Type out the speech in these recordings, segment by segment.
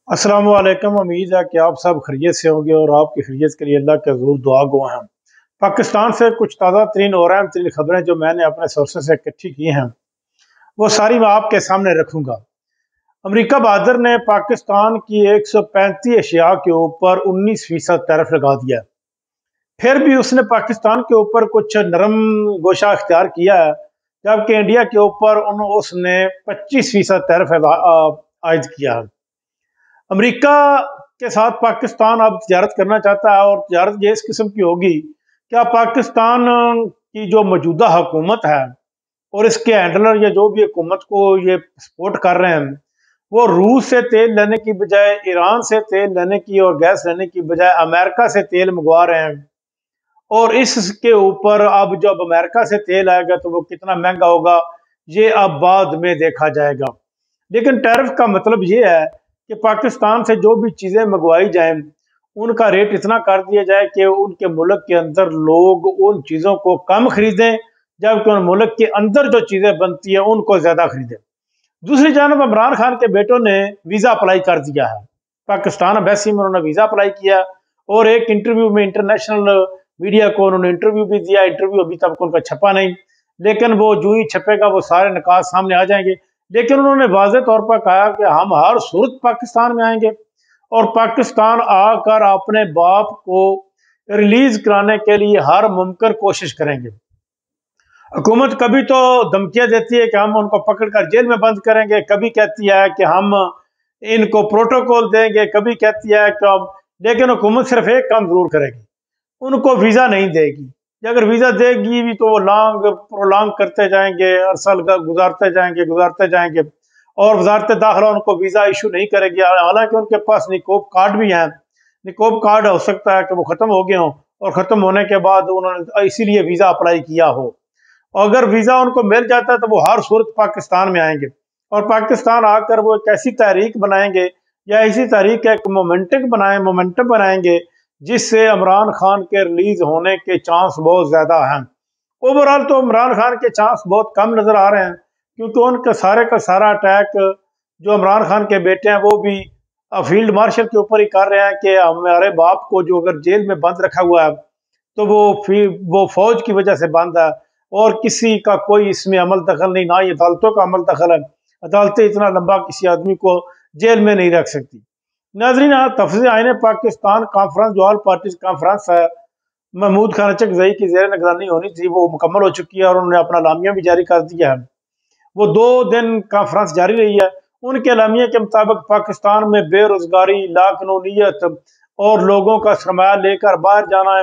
अस्सलाम वालेकुम। उम्मीद है कि आप सब खैरियत से होंगे और आपकी खैरियत के लिए अल्लाह के ज़रूर दुआ गो हैं। पाकिस्तान से कुछ ताज़ा तरीन और अहम तरीन खबरें जो मैंने अपने सोर्सेस से इकट्ठी की हैं वो सारी मैं आपके सामने रखूँगा। अमेरिका बहादुर ने पाकिस्तान की 135 अशिया के ऊपर 19% टैरिफ लगा दिया। फिर भी उसने पाकिस्तान के ऊपर कुछ नरम गोशा अख्तियार किया है, जबकि इंडिया के ऊपर उसने 25% टैरिफ आयद किया है। अमेरिका के साथ पाकिस्तान अब तजारत करना चाहता है और तजारत ये इस किस्म की होगी, क्या पाकिस्तान की जो मौजूदा हुकूमत है और इसके हैंडलर या जो भी हुकूमत को ये सपोर्ट कर रहे हैं, वो रूस से तेल लेने की बजाय ईरान से तेल लेने की और गैस लेने की बजाय अमेरिका से तेल मंगवा रहे हैं। और इसके ऊपर अब जब अमेरिका से तेल आएगा तो वो कितना महंगा होगा ये अब बाद में देखा जाएगा। लेकिन टैरिफ का मतलब ये है कि पाकिस्तान से जो भी चीज़ें मंगवाई जाएं उनका रेट इतना कर दिया जाए कि उनके मुल्क के अंदर लोग उन चीज़ों को कम खरीदें, जबकि उन मुल्क के अंदर जो चीज़ें बनती हैं उनको ज़्यादा खरीदें। दूसरी जानब इमरान खान के बेटों ने वीज़ा अप्लाई कर दिया है। पाकिस्तान एम्बेसी में उन्होंने वीज़ा अप्लाई किया और एक इंटरव्यू में इंटरनेशनल मीडिया को उन्होंने इंटरव्यू भी दिया। इंटरव्यू अभी तक उनका छपा नहीं, लेकिन वो जो ही छपेगा वो सारे निकात सामने आ जाएंगे। लेकिन उन्होंने वाज़ेह तौर पर कहा कि हम हर सूरत पाकिस्तान में आएंगे और पाकिस्तान आकर अपने बाप को रिलीज कराने के लिए हर मुमकिन कोशिश करेंगे। हुकूमत कभी तो धमकियां देती है कि हम उनको पकड़कर जेल में बंद करेंगे, कभी कहती है कि हम इनको प्रोटोकॉल देंगे, कभी कहती है कि हम, लेकिन हुकूमत सिर्फ एक काम जरूर करेगी, उनको वीज़ा नहीं देगी। अगर वीज़ा देगी भी तो वो प्रोलॉन्ग करते जाएंगे, अरसा गुजारते जाएंगे और वजारत दाखिला उनको वीज़ा इशू नहीं करेगी। हालांकि उनके पास निकोब कार्ड भी हैं, निकोब कार्ड हो सकता है कि वो ख़त्म हो गए हों और ख़त्म होने के बाद उन्होंने इसीलिए वीज़ा अप्लाई किया हो। अगर वीज़ा उनको मिल जाता है तो वो हर सूरत पाकिस्तान में आएंगे और पाकिस्तान आकर वो एक ऐसी तहरीक बनाएंगे या ऐसी तहरीक एक मोमेंटम बनाएंगे जिससे इमरान खान के रिलीज होने के चांस बहुत ज़्यादा हैं। ओवरऑल तो इमरान खान के चांस बहुत कम नज़र आ रहे हैं, क्योंकि उनका सारे का सारा अटैक जो इमरान खान के बेटे हैं वो भी फील्ड मार्शल के ऊपर ही कर रहे हैं कि हमारे बाप को जो अगर जेल में बंद रखा हुआ है तो वो फौज की वजह से बंद है और किसी का कोई इसमें अमल दखल नहीं, ना ही अदालतों का अमल दखल है। अदालतें इतना लंबा किसी आदमी को जेल में नहीं रख सकती। नाज़रीन, तफज़ील आईन पाकिस्तान कॉन्फ्रेंस जो ऑल पार्टीज कॉन्फ्रेंस है, महमूद खान अचकज़ई की ज़ेर निगरानी होनी थी, वो मुकम्मल हो चुकी है और उन्होंने अपना लामिया भी जारी कर दिया है। वो 2 दिन कॉन्फ्रेंस जारी रही है। उनके लामिया के मुताबिक पाकिस्तान में बेरोजगारी, लाक़ानूनियत और लोगों का सरमाया लेकर बाहर जाना,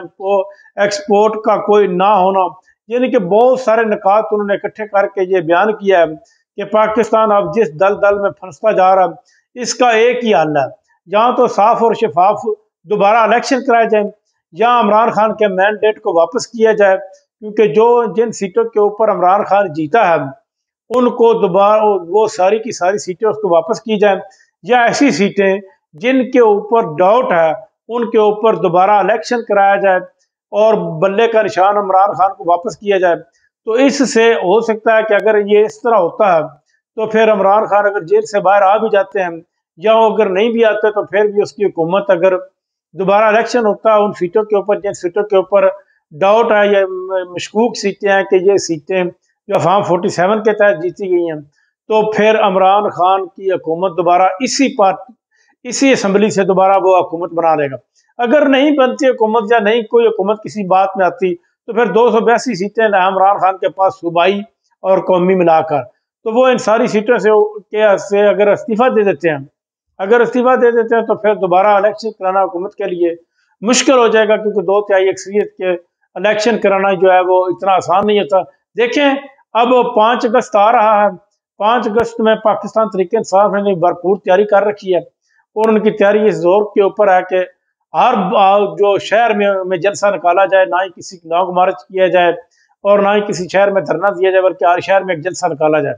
एक्सपोर्ट का कोई ना होना, यानी कि बहुत सारे निकात उन्होंने इकट्ठे करके ये बयान किया है कि पाकिस्तान अब जिस दलदल में फंसता जा रहा है इसका एक ही हल है, या तो साफ और शफाफ दोबारा इलेक्शन कराए जाए या इमरान खान के मैंडेट को वापस किया जाए, क्योंकि जिन सीटों के ऊपर इमरान खान जीता है उनको दोबारा वो सारी की सारी सीटें उसको वापस की जाए, या ऐसी सीटें जिनके ऊपर डाउट है उनके ऊपर दोबारा इलेक्शन कराया जाए और बल्ले का निशान इमरान खान को वापस किया जाए। तो इससे हो सकता है कि अगर ये इस तरह होता है तो फिर इमरान खान अगर जेल से बाहर आ भी जाते हैं या अगर नहीं भी आते तो फिर भी उसकी हुकूमत, अगर दोबारा इलेक्शन होता है उन सीटों के ऊपर जिन सीटों के ऊपर डाउट है या मशकूक सीटें हैं कि ये सीटें जो फॉर्म 47 के तहत जीती गई हैं, तो फिर इमरान खान की हुकूमत दोबारा इसी असम्बली से दोबारा वो हुकूमत बना लेगा। अगर नहीं बनती हुकूमत या नहीं कोई हुकूमत किसी बात में आती तो फिर 282 सीटें इमरान खान के पास सूबाई और कौमी मिलाकर, तो वो इन सारी सीटों से अगर इस्तीफा दे देते हैं तो फिर दोबारा इलेक्शन कराना हुकूमत के लिए मुश्किल हो जाएगा, क्योंकि 2/3 अक्सरियत के इलेक्शन कराना जो है वो इतना आसान नहीं होता। देखें, अब 5 अगस्त आ रहा है। 5 अगस्त में पाकिस्तान तहरीक इंसाफ ने भरपूर तैयारी कर रखी है और उनकी तैयारी इस जोर के ऊपर है कि हर जो शहर में जलसा निकाला जाए, ना ही किसी लॉन्ग मार्च किया जाए और ना ही किसी शहर में धरना दिया जाए, बल्कि हर शहर में एक जलसा निकाला जाए।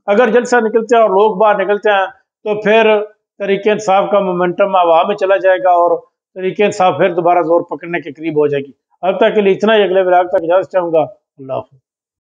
अगर जलसा निकलते हैं और लोग बाहर निकलते हैं तो फिर तहरीक इंसाफ का मोमेंटम हवा में चला जाएगा और तहरीक इंसाफ फिर दोबारा जोर पकड़ने के करीब हो जाएगी। अब तक के लिए इतना ही। अगले व्लॉग तक इजाज़त चाहूँगा। अल्लाह हाफ़िज़।